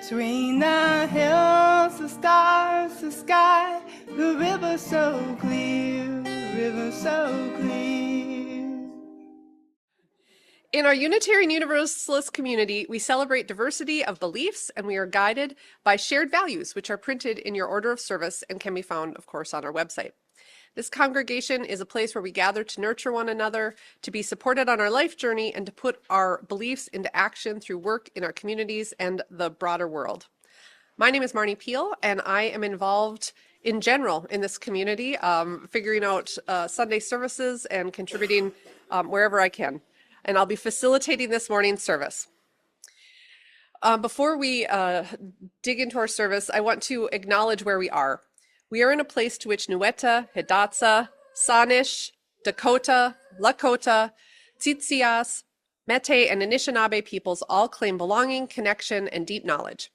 Between the hills, the stars, the sky, the river so clear, river so clear. In our Unitarian Universalist community, we celebrate diversity of beliefs, and we are guided by shared values, which are printed in your order of service and can be found, of course, on our website. This congregation is a place where we gather to nurture one another, to be supported on our life journey, and to put our beliefs into action through work in our communities and the broader world. My name is Marnie Peel, and I am involved in general in this community, figuring out Sunday services and contributing wherever I can. And I'll be facilitating this morning's service. Before we dig into our service, I want to acknowledge where we are. We are in a place to which Nueta, Hidatsa, Sanish, Dakota, Lakota, Tsitsias, Mete, and Anishinaabe peoples all claim belonging, connection, and deep knowledge.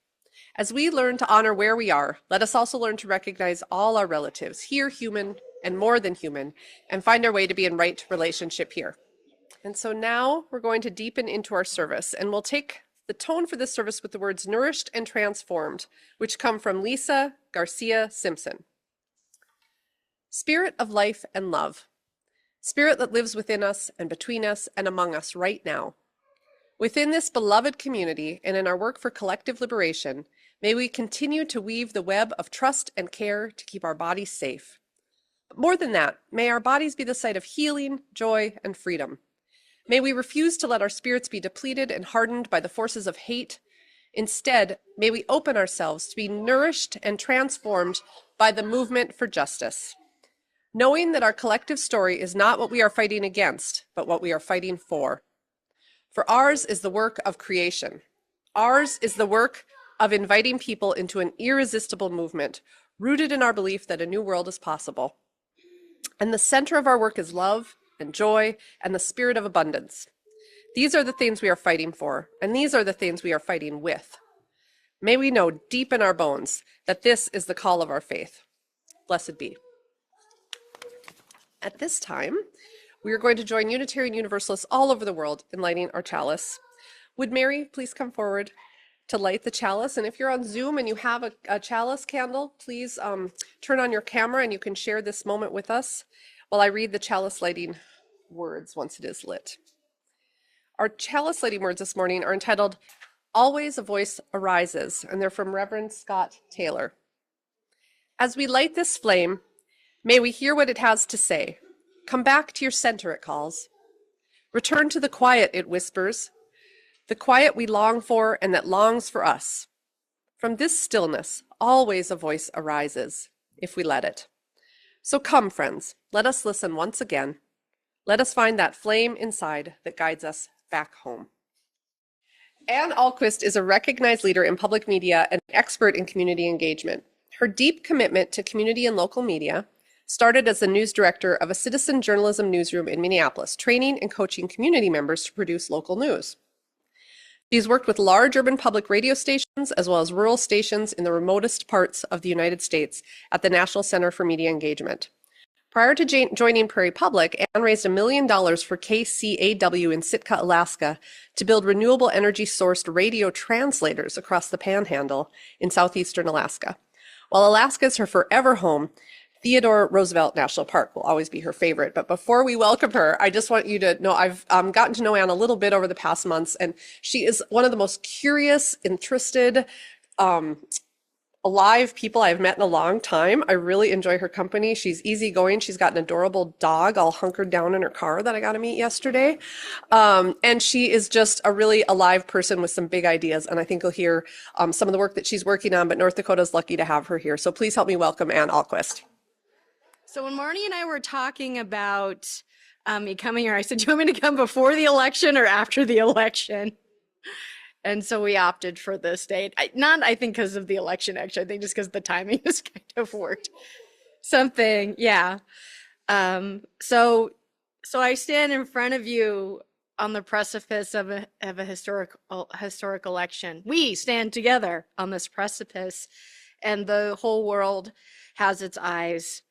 As we learn to honor where we are, let us also learn to recognize all our relatives, here human and more than human, and find our way to be in right relationship here. And so now we're going to deepen into our service, and we'll take the tone for this service with the words nourished and transformed, which come from Lisa Garcia Simpson. Spirit of life and love, spirit that lives within us and between us and among us right now. Within this beloved community and in our work for collective liberation, may we continue to weave the web of trust and care to keep our bodies safe. But more than that, may our bodies be the site of healing, joy, and freedom. May we refuse to let our spirits be depleted and hardened by the forces of hate. Instead, may we open ourselves to be nourished and transformed by the movement for justice, knowing that our collective story is not what we are fighting against, but what we are fighting for. For ours is the work of creation. Ours is the work of inviting people into an irresistible movement, rooted in our belief that a new world is possible. And the center of our work is love and joy and the spirit of abundance. These are the things we are fighting for, and these are the things we are fighting with. May we know deep in our bones that this is the call of our faith. Blessed be. At this time, we are going to join Unitarian Universalists all over the world in lighting our chalice. Would Mary please come forward to light the chalice? And if you're on Zoom and you have a chalice candle, please turn on your camera and you can share this moment with us while I read the chalice lighting words once it is lit. Our chalice lighting words this morning are entitled, Always a Voice Arises, and they're from Reverend Scott Taylor. As we light this flame, may we hear what it has to say. Come back to your center, it calls. Return to the quiet, it whispers, the quiet we long for and that longs for us. From this stillness, always a voice arises, if we let it. So come, friends, let us listen once again. Let us find that flame inside that guides us back home. Ann Alquist is a recognized leader in public media and an expert in community engagement. Her deep commitment to community and local media started as the news director of a citizen journalism newsroom in Minneapolis, training and coaching community members to produce local news. She's worked with large urban public radio stations as well as rural stations in the remotest parts of the United States at the National Center for Media Engagement. Prior to joining Prairie Public, Ann raised $1 million for KCAW in Sitka, Alaska, to build renewable energy-sourced radio translators across the panhandle in southeastern Alaska. While Alaska is her forever home, Theodore Roosevelt National Park will always be her favorite. But before we welcome her, I just want you to know I've gotten to know Ann a little bit over the past months, and she is one of the most curious, interested, alive people I've met in a long time. I really enjoy her company. She's easygoing. She's got an adorable dog all hunkered down in her car that I got to meet yesterday. And she is just a really alive person with some big ideas. And I think you'll hear some of the work that she's working on, but North Dakota is lucky to have her here. So please help me welcome Ann Alquist. So when Marnie and I were talking about me coming here, I said, do you want me to come before the election or after the election? And so we opted for this date. Not, I think, because of the election, actually. I think just because the timing just kind of worked. Something, yeah. So I stand in front of you on the precipice of a historic election. We stand together on this precipice, and the whole world has its eyes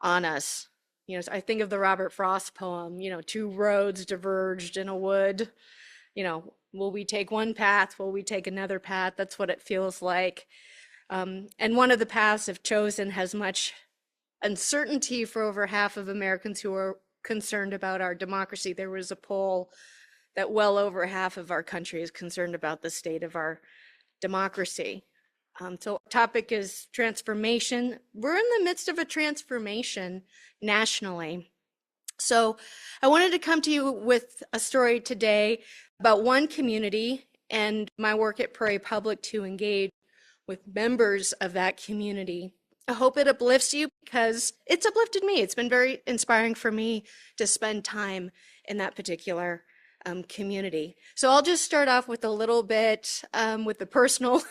on us. You know, I think of the Robert Frost poem, you know, two roads diverged in a wood, you know, Will we take one path? Will we take another path? That's what it feels like. And one of the paths, if chosen, has much uncertainty for over half of Americans who are concerned about our democracy. There was a poll that well over half of our country is concerned about the state of our democracy. So topic is transformation. We're in the midst of a transformation nationally. So I wanted to come to you with a story today about one community and my work at Prairie Public to engage with members of that community. I hope it uplifts you because it's uplifted me. It's been very inspiring for me to spend time in that particular community. So I'll just start off with a little bit with the personal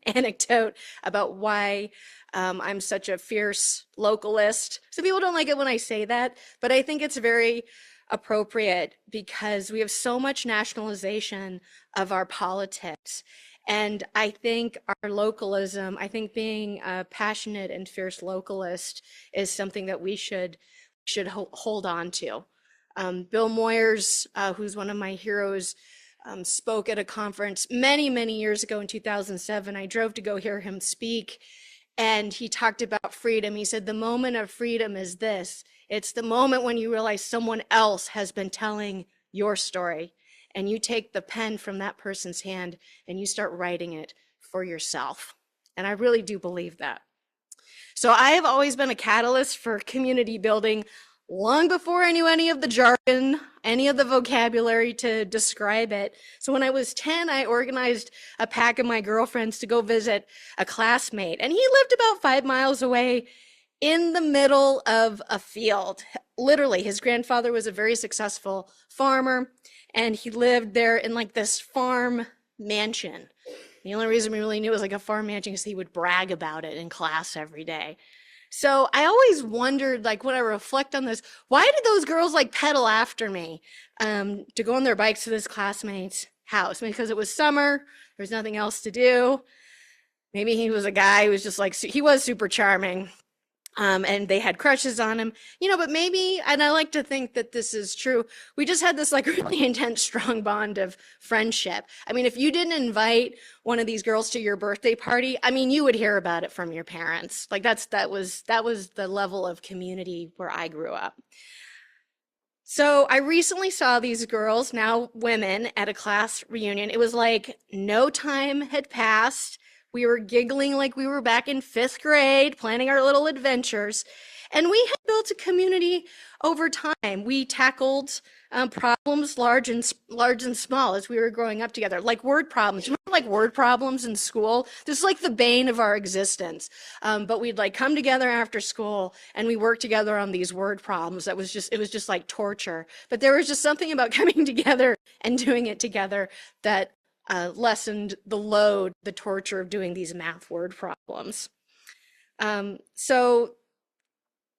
anecdote about why I'm such a fierce localist. Some people don't like it when I say that, but I think it's very appropriate because we have so much nationalization of our politics. And I think our localism, I think being a passionate and fierce localist is something that we should hold on to. Bill Moyers, who's one of my heroes, spoke at a conference many, many years ago in 2007. I drove to go hear him speak, and he talked about freedom. He said, the moment of freedom is this. It's the moment when you realize someone else has been telling your story, and you take the pen from that person's hand and you start writing it for yourself. And I really do believe that. So I have always been a catalyst for community building long before I knew any of the jargon, any of the vocabulary to describe it. So when I was 10, I organized a pack of my girlfriends to go visit a classmate. And he lived about 5 miles away in the middle of a field. Literally, his grandfather was a very successful farmer, and he lived there in like this farm mansion. The only reason we really knew it was like a farm mansion is he would brag about it in class every day. So I always wondered, like when I reflect on this, why did those girls like pedal after me to go on their bikes to this classmate's house? Because it was summer, there was nothing else to do. Maybe he was a guy who was just like, he was super charming. And they had crushes on him, but maybe, and I like to think that this is true, we just had this like really intense, strong bond of friendship. I mean, if you didn't invite one of these girls to your birthday party, I mean, you would hear about it from your parents. Like that was the level of community where I grew up. So I recently saw these girls, now women, at a class reunion. It was like no time had passed. We were giggling like we were back in 5th grade, planning our little adventures. And we had built a community over time. We tackled problems large and small as we were growing up together, like word problems. Remember like word problems in school? This is like the bane of our existence. But we'd like come together after school and we worked together on these word problems. It was just like torture. But there was just something about coming together and doing it together that lessened the load, the torture of doing these math word problems. So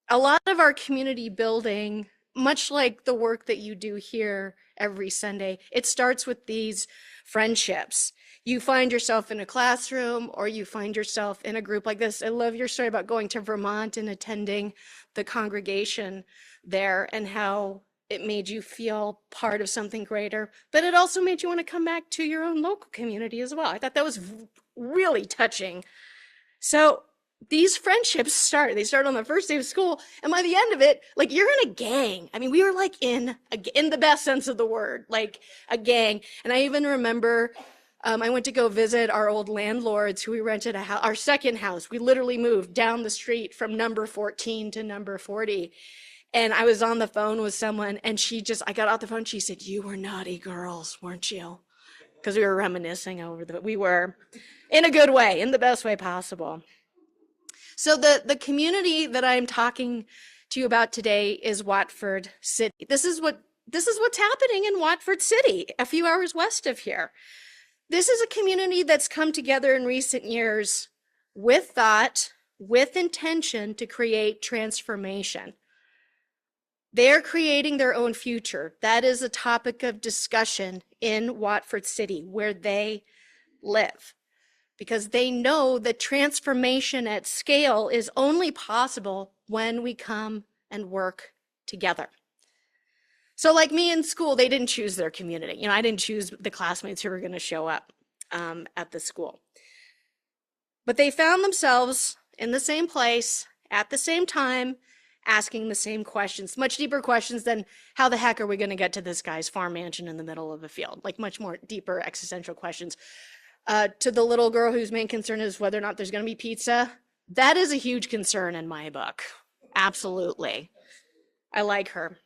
a lot of our community building, much like the work that you do here every Sunday, it starts with these friendships. You find yourself in a classroom or you find yourself in a group like this. I love your story about going to Vermont and attending the congregation there and how it made you feel part of something greater, but it also made you want to come back to your own local community as well. I thought that was really touching. So these friendships start on the first day of school, and by the end of it, like you're in a gang. I mean, we were like in the best sense of the word, like a gang. And I even remember I went to go visit our old landlords who we rented a house, our second house. We literally moved down the street from number 14 to number 40. And I was on the phone with someone and I got off the phone. She said, "You were naughty girls, weren't you?" Because we were reminiscing we were in a good way, in the best way possible. So the community that I'm talking to you about today is Watford City. This is what's happening in Watford City, a few hours west of here. This is a community that's come together in recent years with thought, with intention to create transformation. They're creating their own future. That is a topic of discussion in Watford City, where they live, because they know that transformation at scale is only possible when we come and work together. So like me in school, they didn't choose their community. You know, I didn't choose the classmates who were going to show up at the school. But they found themselves in the same place at the same time, asking the same questions, much deeper questions than how the heck are we going to get to this guy's farm mansion in the middle of a field? Like much more deeper existential questions. To the little girl whose main concern is whether or not there's going to be pizza, that is a huge concern in my book. Absolutely. I like her.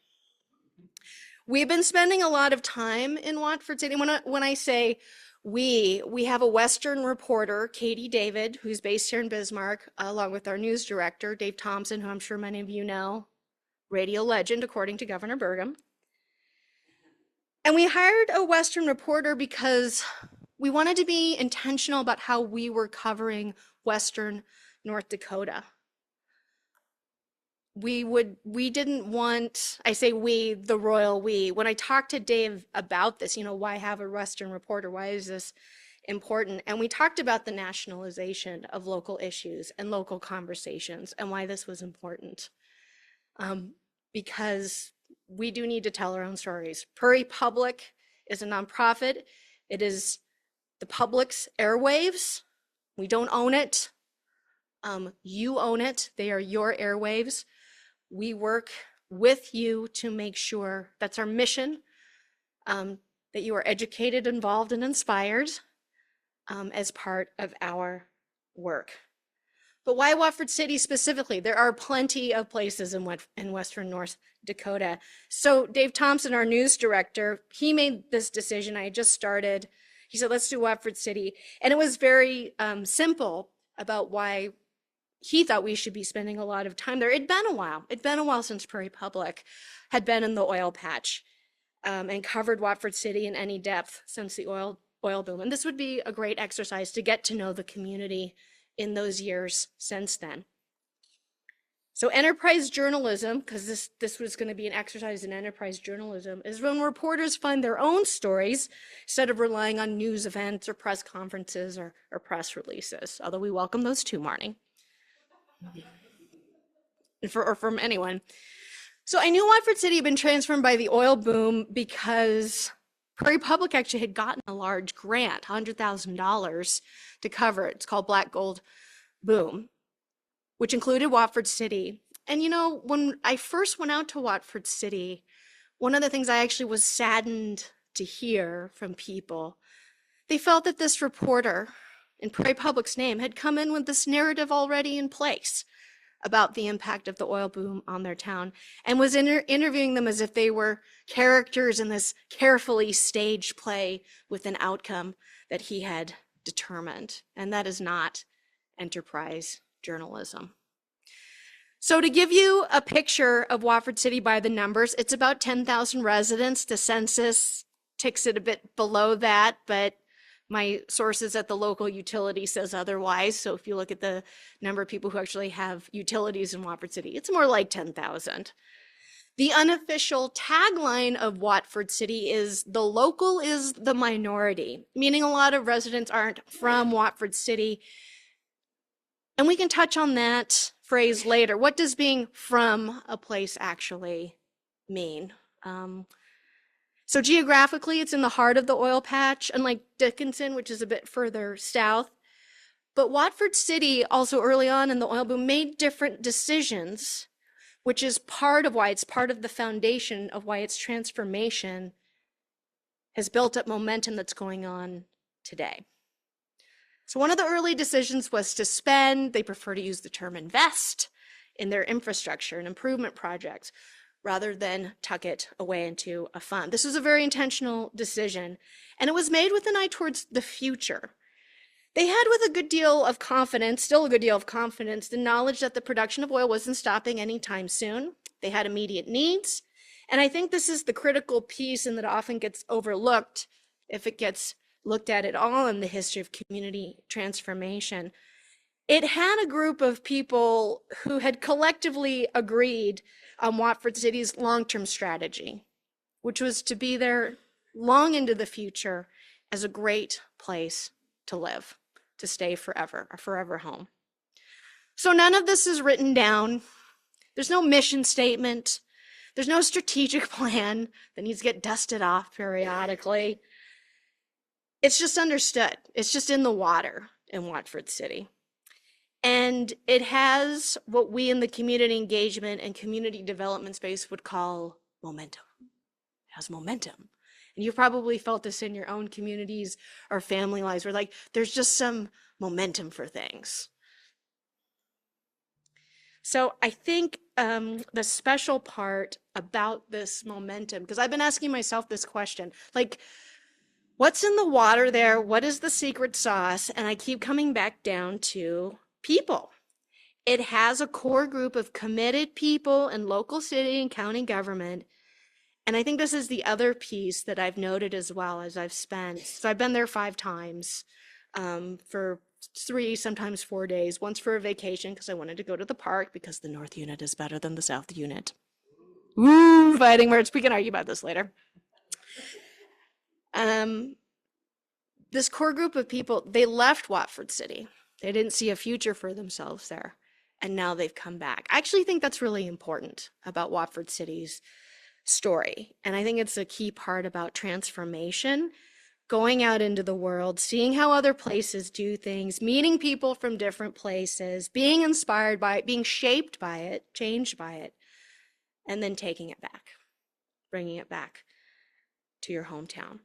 We've been spending a lot of time in Watford City. When I say we have a Western reporter, Katie David, who's based here in Bismarck, along with our news director, Dave Thompson, who I'm sure many of you know, radio legend, according to Governor Burgum. And we hired a Western reporter because we wanted to be intentional about how we were covering Western North Dakota. We didn't want, I say we, the royal we. When I talked to Dave about this, you know, why have a Western reporter? Why is this important? And we talked about the nationalization of local issues and local conversations and why this was important. Because we do need to tell our own stories. Prairie Public is a nonprofit. It is the public's airwaves. We don't own it. You own it. They are your airwaves. We work with you to make sure, that's our mission, that you are educated, involved, and inspired as part of our work. But why Watford City specifically? There are plenty of places in Western North Dakota. So Dave Thompson, our news director, he made this decision. I had just started. He said, let's do Watford City. And it was very simple about why he thought we should be spending a lot of time there. It'd been a while. It'd been a while since Prairie Public had been in the oil patch and covered Watford City in any depth since the oil boom. And this would be a great exercise to get to know the community in those years since then. So enterprise journalism, because this was going to be an exercise in enterprise journalism, is when reporters find their own stories instead of relying on news events or press conferences or press releases, although we welcome those too, Marnie. Or from anyone. So I knew Watford City had been transformed by the oil boom because Prairie Public actually had gotten a large grant, $100,000 to cover it. It's called Black Gold Boom, which included Watford City. And you know, when I first went out to Watford City, one of the things I actually was saddened to hear from people, they felt that this reporter in Prairie Public's name had come in with this narrative already in place about the impact of the oil boom on their town and was interviewing them as if they were characters in this carefully staged play with an outcome that he had determined. And that is not enterprise journalism. So to give you a picture of Watford City by the numbers, it's about 10,000 residents. The census ticks it a bit below that, but my sources at the local utility says otherwise. So if you look at the number of people who actually have utilities in Watford City, it's more like 10,000. The unofficial tagline of Watford City is "the local is the minority," meaning a lot of residents aren't from Watford City. And we can touch on that phrase later. What does being from a place actually mean? So geographically, it's in the heart of the oil patch, unlike Dickinson, which is a bit further south. But Watford City, also early on in the oil boom, made different decisions, which is part of why it's part of the foundation of why its transformation has built up momentum that's going on today. So one of the early decisions was to spend, they prefer to use the term invest, in their infrastructure and improvement projects, rather than tuck it away into a fund. This was a very intentional decision, and it was made with an eye towards the future. They had, with a good deal of confidence, still a good deal of confidence, the knowledge that the production of oil wasn't stopping anytime soon. They had immediate needs, and I think this is the critical piece, and that often gets overlooked if it gets looked at all in the history of community transformation. It had a group of people who had collectively agreed on Watford City's long-term strategy, which was to be there long into the future as a great place to live, to stay forever, a forever home. So none of this is written down. There's no mission statement. There's no strategic plan that needs to get dusted off periodically. It's just understood. It's just in the water in Watford City. And it has what we in the community engagement and community development space would call momentum. It has momentum. And you've probably felt this in your own communities or family lives where like there's just some momentum for things. So I think the special part about this momentum, because I've been asking myself this question, like, what's in the water there? What is the secret sauce? And I keep coming back down to people. It has a core group of committed people in local city and county government. And I think this is the other piece that I've noted as well as I've spent. So I've been there 5 times for 3, sometimes 4 days, once for a vacation because I wanted to go to the park because the North Unit is better than the South Unit. Ooh, fighting words. We can argue about this later. This core group of people, they left Watford City. They didn't see a future for themselves there. And now they've come back. I actually think that's really important about Watford City's story. And I think it's a key part about transformation, going out into the world, seeing how other places do things, meeting people from different places, being inspired by it, being shaped by it, changed by it, and then taking it back, bringing it back to your hometown.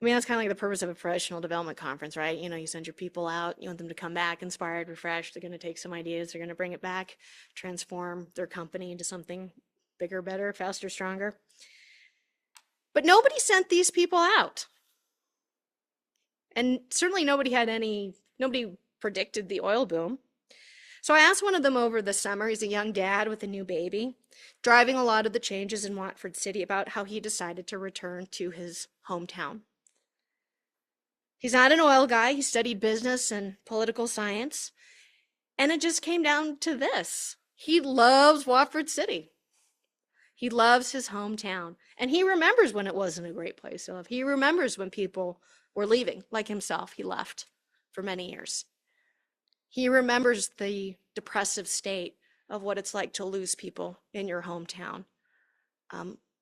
I mean, that's kind of like the purpose of a professional development conference, right? You know, you send your people out, you want them to come back inspired, refreshed. They're going to take some ideas, they're going to bring it back, transform their company into something bigger, better, faster, stronger. But nobody sent these people out. And certainly nobody predicted the oil boom. So I asked one of them over the summer, he's a young dad with a new baby, driving a lot of the changes in Watford City, about how he decided to return to his hometown. He's not an oil guy. He studied business and political science. And it just came down to this. He loves Watford City. He loves his hometown. And he remembers when it wasn't a great place to live. He remembers when people were leaving, like himself. He left for many years. He remembers the depressive state of what it's like to lose people in your hometown,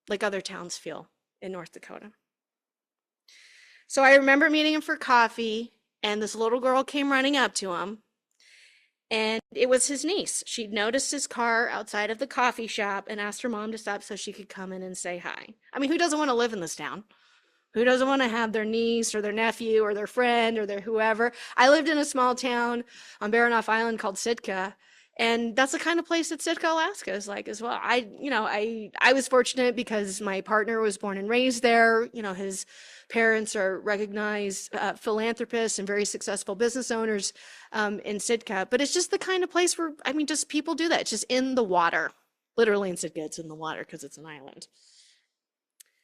like other towns feel in North Dakota. So I remember meeting him for coffee, and this little girl came running up to him, and it was his niece. She'd noticed his car outside of the coffee shop and asked her mom to stop so she could come in and say hi. I mean, who doesn't want to live in this town? Who doesn't want to have their niece or their nephew or their friend or their whoever? I lived in a small town on Baranof Island called Sitka, and that's the kind of place that Sitka, Alaska is like as well. I was fortunate because my partner was born and raised there. You know, his parents are recognized philanthropists and very successful business owners in Sitka. But it's just the kind of place where, I mean, just people do that. It's just in the water. Literally in Sitka, it's in the water because it's an island.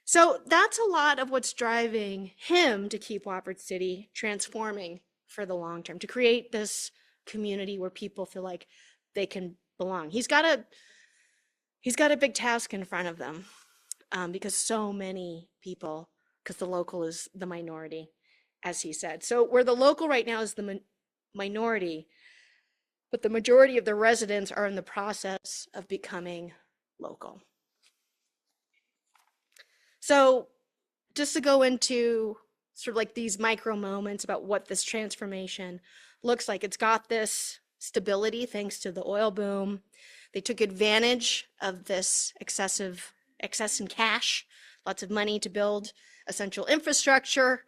So that's a lot of what's driving him to keep Watford City transforming for the long term, to create this community where people feel like they can belong. He's got a big task in front of them because so many people, because the local is the minority, as he said. So where the local right now is the minority, but the majority of the residents are in the process of becoming local. So just to go into sort of like these micro moments about what this transformation looks like, it's got this stability thanks to the oil boom. They took advantage of this excess in cash, lots of money to build essential infrastructure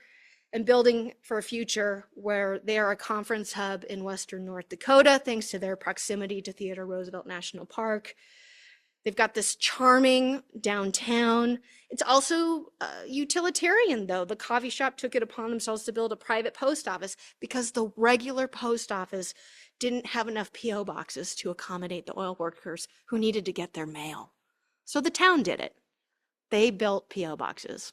and building for a future where they are a conference hub in western North Dakota, thanks to their proximity to Theodore Roosevelt National Park. They've got this charming downtown. It's also utilitarian, though. The coffee shop took it upon themselves to build a private post office because the regular post office didn't have enough P.O. boxes to accommodate the oil workers who needed to get their mail. So the town did it. They built P.O. boxes.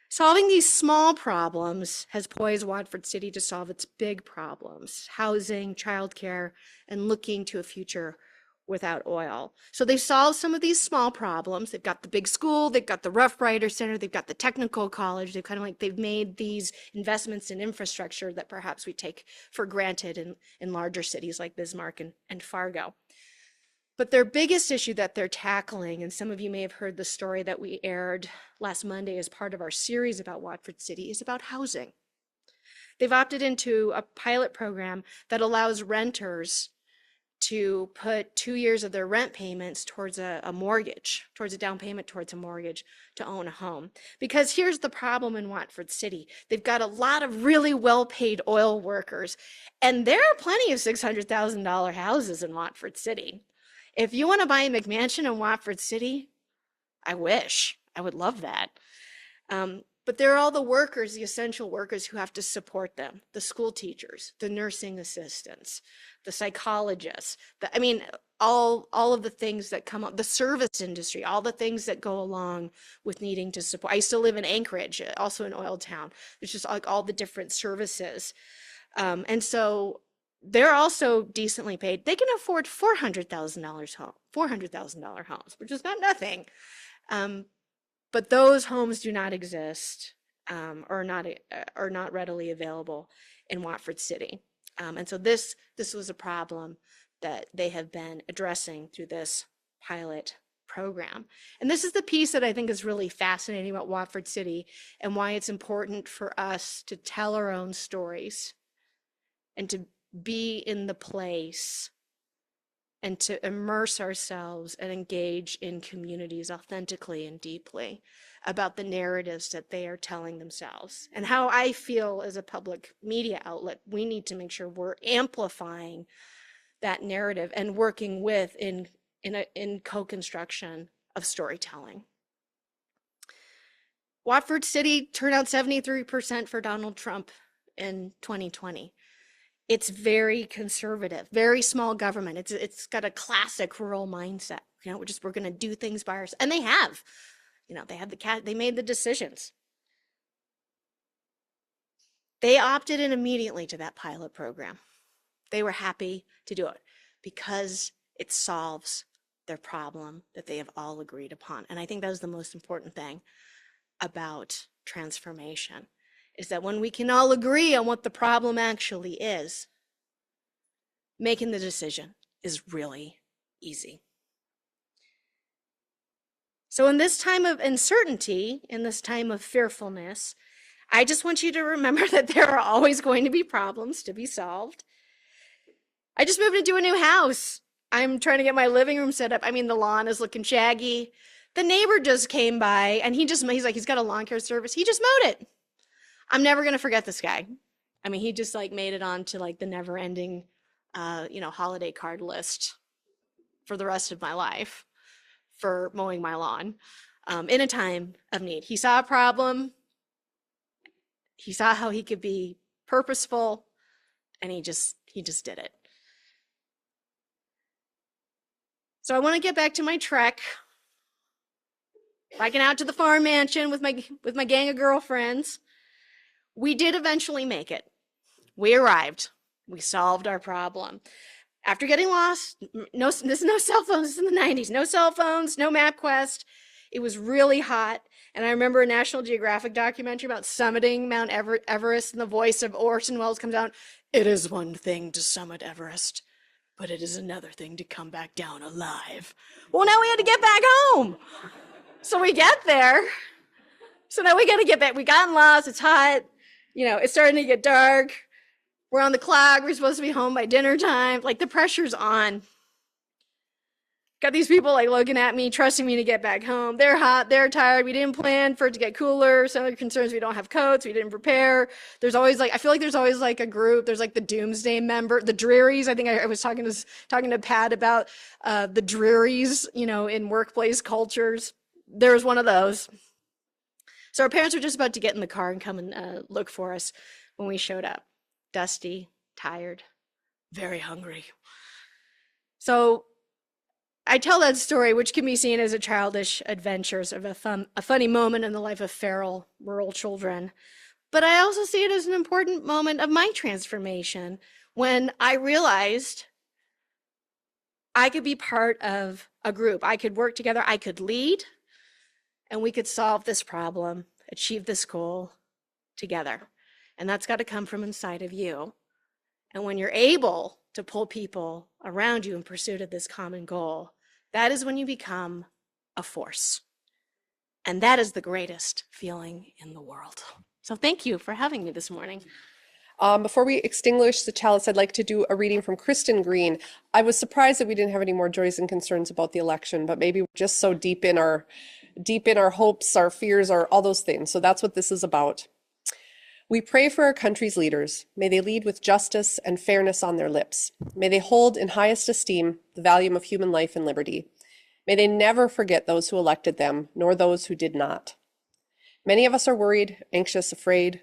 Solving these small problems has poised Watford City to solve its big problems: housing, childcare, and looking to a future without oil. So they've solved some of these small problems. They've got the big school, they've got the Rough Rider Center, they've got the technical college. They've made these investments in infrastructure that perhaps we take for granted in larger cities like Bismarck and Fargo. But their biggest issue that they're tackling, and some of you may have heard the story that we aired last Monday as part of our series about Watford City, is about housing. They've opted into a pilot program that allows renters to put 2 years of their rent payments towards a mortgage, towards a down payment towards a mortgage to own a home. Because here's the problem in Watford City. They've got a lot of really well-paid oil workers, and there are plenty of $600,000 houses in Watford City. If you want to buy a McMansion in Watford City, I wish. I would love that. But there are all the workers, the essential workers who have to support them, the school teachers, the nursing assistants, the psychologists, all of the things that come up, the service industry, all the things that go along with needing to support. I used to live in Anchorage, also an oil town. There's just like all the different services. And so they're also decently paid. They can afford $400,000 homes, which is not nothing. But those homes do not exist, or not readily available in Watford City. And so this was a problem that they have been addressing through this pilot program. And this is the piece that I think is really fascinating about Watford City and why it's important for us to tell our own stories and to be in the place and to immerse ourselves and engage in communities authentically and deeply about the narratives that they are telling themselves. And how I feel as a public media outlet, we need to make sure we're amplifying that narrative and working with in co-construction of storytelling. Watford City turned out 73% for Donald Trump in 2020. It's very conservative, very small government. It's got a classic rural mindset. We're going to do things by ourselves, and they have. They made the decisions. They opted in immediately to that pilot program. They were happy to do it because it solves their problem that they have all agreed upon. And I think that was the most important thing about transformation, is that when we can all agree on what the problem actually is, making the decision is really easy. So in this time of uncertainty, in this time of fearfulness, I just want you to remember that there are always going to be problems to be solved. I just moved into a new house. I'm trying to get my living room set up. The lawn is looking shaggy. The neighbor just came by and he's like, he's got a lawn care service. He just mowed it. I'm never going to forget this guy. He just made it onto the never ending, holiday card list for the rest of my life for mowing my lawn in a time of need. He saw a problem. He saw how he could be purposeful, and he just did it. So I want to get back to my trek. Biking out to the farm mansion with my gang of girlfriends. We did eventually make it. We arrived. We solved our problem. After getting lost, this is no cell phones, this is in the 90s. No cell phones, no MapQuest. It was really hot. And I remember a National Geographic documentary about summiting Mount Everest, and the voice of Orson Welles comes out. It is one thing to summit Everest, but it is another thing to come back down alive. Well, now we had to get back home. So we get there. So now we got to get back. We got lost. It's hot. It's starting to get dark. We're on the clock. We're supposed to be home by dinner time. The pressure's on. Got these people looking at me, trusting me to get back home. They're hot. They're tired. We didn't plan for it to get cooler. Some of the concerns, we don't have coats. We didn't prepare. There's always I feel like there's always a group. There's the doomsday member, the Drearies. I think I was talking to Pat about the Drearies, in workplace cultures. There was one of those. So our parents were just about to get in the car and come and look for us when we showed up. Dusty, tired, very hungry. So I tell that story, which can be seen as a childish adventures of a funny moment in the life of feral rural children. But I also see it as an important moment of my transformation, when I realized I could be part of a group. I could work together, I could lead, and we could solve this problem, achieve this goal together. And that's got to come from inside of you. And when you're able to pull people around you in pursuit of this common goal, that is when you become a force. And that is the greatest feeling in the world. So thank you for having me this morning. Before we extinguish the chalice, I'd like to do a reading from Kristen Green. I was surprised that we didn't have any more joys and concerns about the election, but maybe we're just so deep in our hopes, our fears, all those things. So that's what this is about. We pray for our country's leaders. May they lead with justice and fairness on their lips. May they hold in highest esteem the value of human life and liberty. May they never forget those who elected them, nor those who did not. Many of us are worried, anxious, afraid.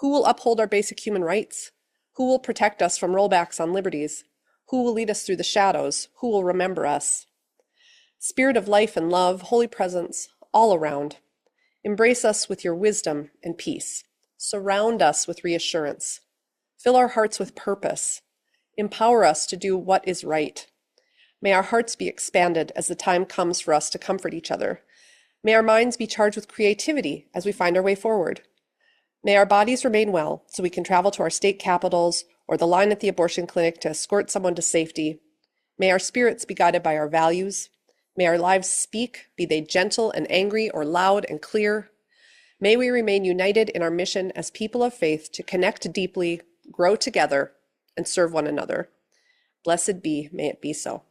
Who will uphold our basic human rights? Who will protect us from rollbacks on liberties? Who will lead us through the shadows? Who will remember us? Spirit of life and love, holy presence, all around. Embrace us with your wisdom and peace. Surround us with reassurance. Fill our hearts with purpose. Empower us to do what is right. May our hearts be expanded as the time comes for us to comfort each other. May our minds be charged with creativity as we find our way forward. May our bodies remain well so we can travel to our state capitals or the line at the abortion clinic to escort someone to safety. May our spirits be guided by our values. May our lives speak, be they gentle and angry or loud and clear. May we remain united in our mission as people of faith to connect deeply, grow together, and serve one another. Blessed be, may it be so.